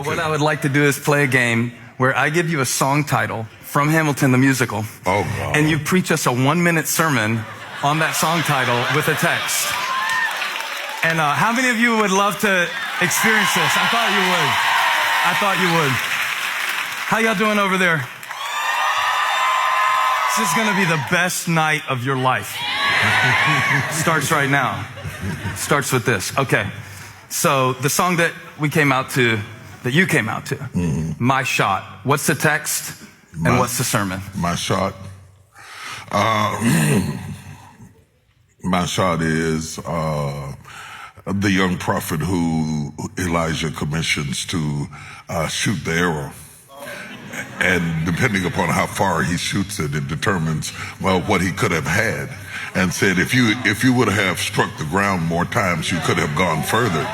What I would like to do is play a game where I give you a song title from Hamilton the musical. Oh, God. And you preach us a 1-minute sermon on that song title with a text. And how many of you would love to experience this? I thought you would. How y'all doing over there? This is going to be the best night of your life. Starts right now. Starts with this. Okay. So the song that you came out to, My Shot. What's the text and what's the sermon? My Shot. My Shot is the young prophet who Elijah commissions to shoot the arrow. And depending upon how far he shoots it, it determines, well, what he could have had. And said, if you would have struck the ground more times, you could have gone further.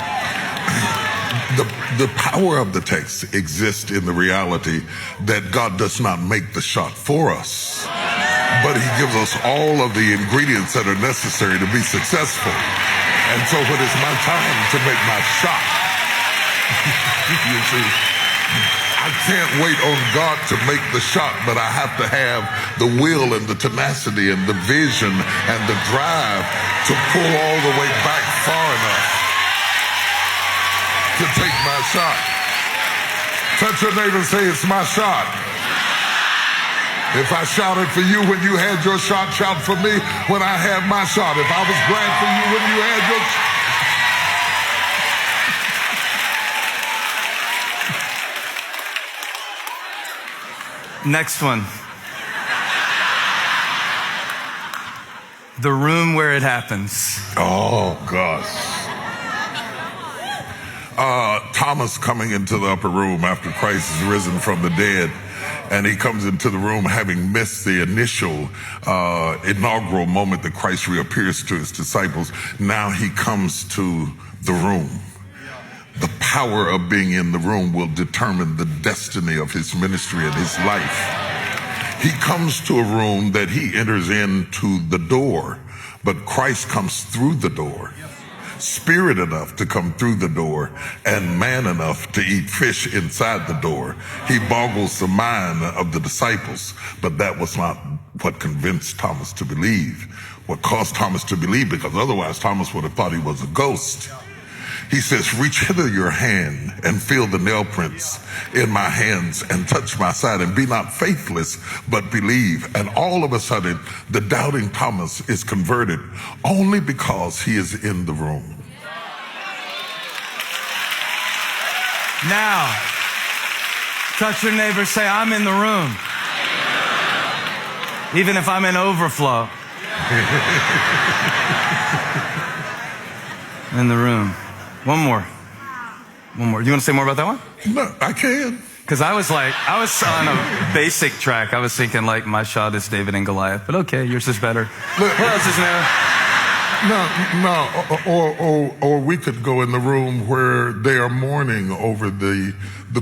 The power of the text exists in the reality that God does not make the shot for us, but he gives us all of the ingredients that are necessary to be successful. And so when it's my time to make my shot, you see, I can't wait on God to make the shot, but I have to have the will and the tenacity and the vision and the drive to pull all the way back far enough to take my shot. Touch your neighbor and say, it's my shot. If I shouted for you when you had your shot, shout for me when I had my shot. If I was glad for you when you had your shot. Next one. The room where it happens. Oh, gosh. Thomas coming into the upper room after Christ is risen from the dead, and he comes into the room having missed the initial inaugural moment that Christ reappears to his disciples. Now he comes to the room. The power of being in the room will determine the destiny of his ministry and his life. He comes to a room that he enters into the door, but Christ comes through the door. Spirit enough to come through the door and man enough to eat fish inside the door. He boggles the mind of the disciples, but that was not what convinced Thomas to believe. What caused Thomas to believe, because otherwise Thomas would have thought he was a ghost. He says, reach hither your hand and feel the nail prints in my hands and touch my side, and be not faithless, but believe. And all of a sudden, the doubting Thomas is converted only because he is in the room. Now, touch your neighbor, say, I'm in the room. Even if I'm in overflow. In the room. One more. You want to say more about that one? No, I can. Because I was on a basic track. I was thinking like my shot is David and Goliath, but okay, yours is better. What else is new? No. Or we could go in the room where they are mourning over the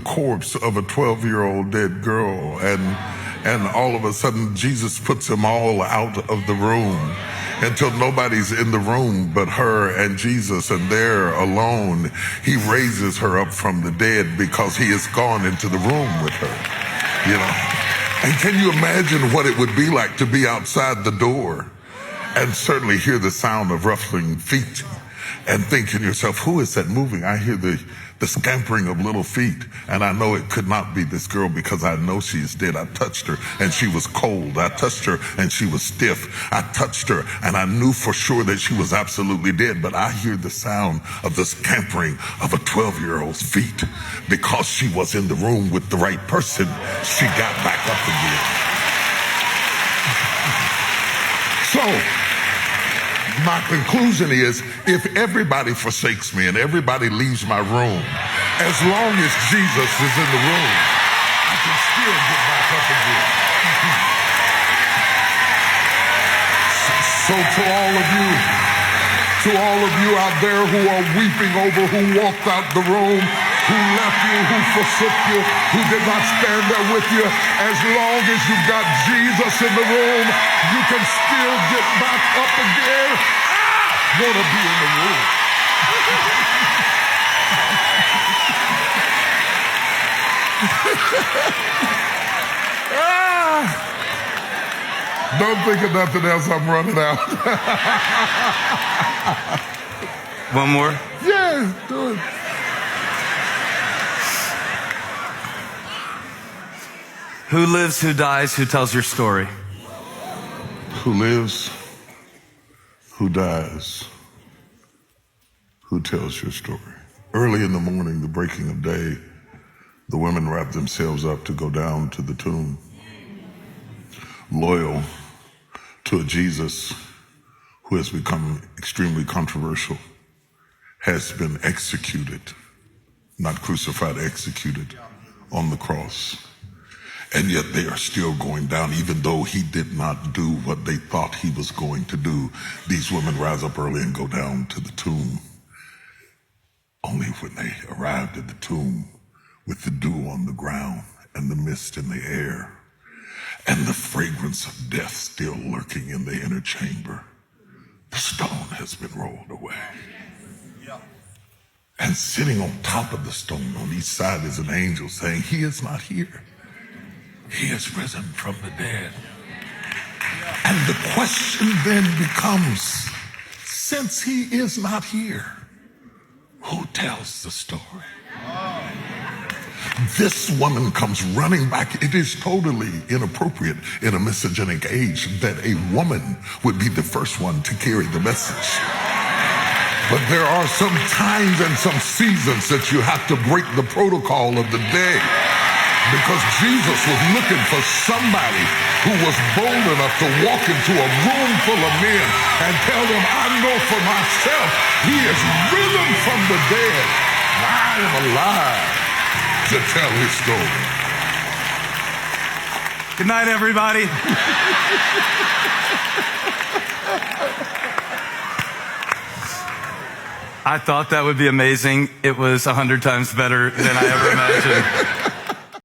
corpse of a 12-year-old dead girl, and all of a sudden Jesus puts them all out of the room until nobody's in the room but her and Jesus, and they're alone. He raises her up from the dead because he has gone into the room with her, you know. And can you imagine what it would be like to be outside the door and certainly hear the sound of rustling feet and think to yourself, who is that moving? I hear the scampering of little feet, and I know it could not be this girl because I know she is dead. I touched her and she was cold. I touched her and she was stiff. I touched her and I knew for sure that she was absolutely dead, but I hear the sound of the scampering of a 12-year-old's feet because she was in the room with the right person. She got back up again. So, my conclusion is, if everybody forsakes me and everybody leaves my room, as long as Jesus is in the room, I can still get back up again. So to all of you out there who are weeping over who walked out the room, who left you, who forsook you, who did not stand there with you, as long as you've got Jesus in the room, you can still get back up again. I want to be in the room. Don't think of nothing else. I'm running out. One more. Yeah, do it. Who lives, who dies, who tells your story? Who lives, who dies, who tells your story? Early in the morning, the breaking of day, the women wrap themselves up to go down to the tomb, loyal to a Jesus who has become extremely controversial, has been executed, not crucified, executed on the cross. And yet they are still going down, even though he did not do what they thought he was going to do. These women rise up early and go down to the tomb. Only when they arrived at the tomb with the dew on the ground and the mist in the air and the fragrance of death still lurking in the inner chamber, the stone has been rolled away. And sitting on top of the stone on each side is an angel saying, he is not here. He has risen from the dead. And the question then becomes, since he is not here, who tells the story? This woman comes running back. It is totally inappropriate in a misogynic age that a woman would be the first one to carry the message. But there are some times and some seasons that you have to break the protocol of the day. Because Jesus was looking for somebody who was bold enough to walk into a room full of men and tell them, I know for myself, he is risen from the dead. I am alive to tell his story. Good night, everybody. I thought that would be amazing. It was 100 times better than I ever imagined.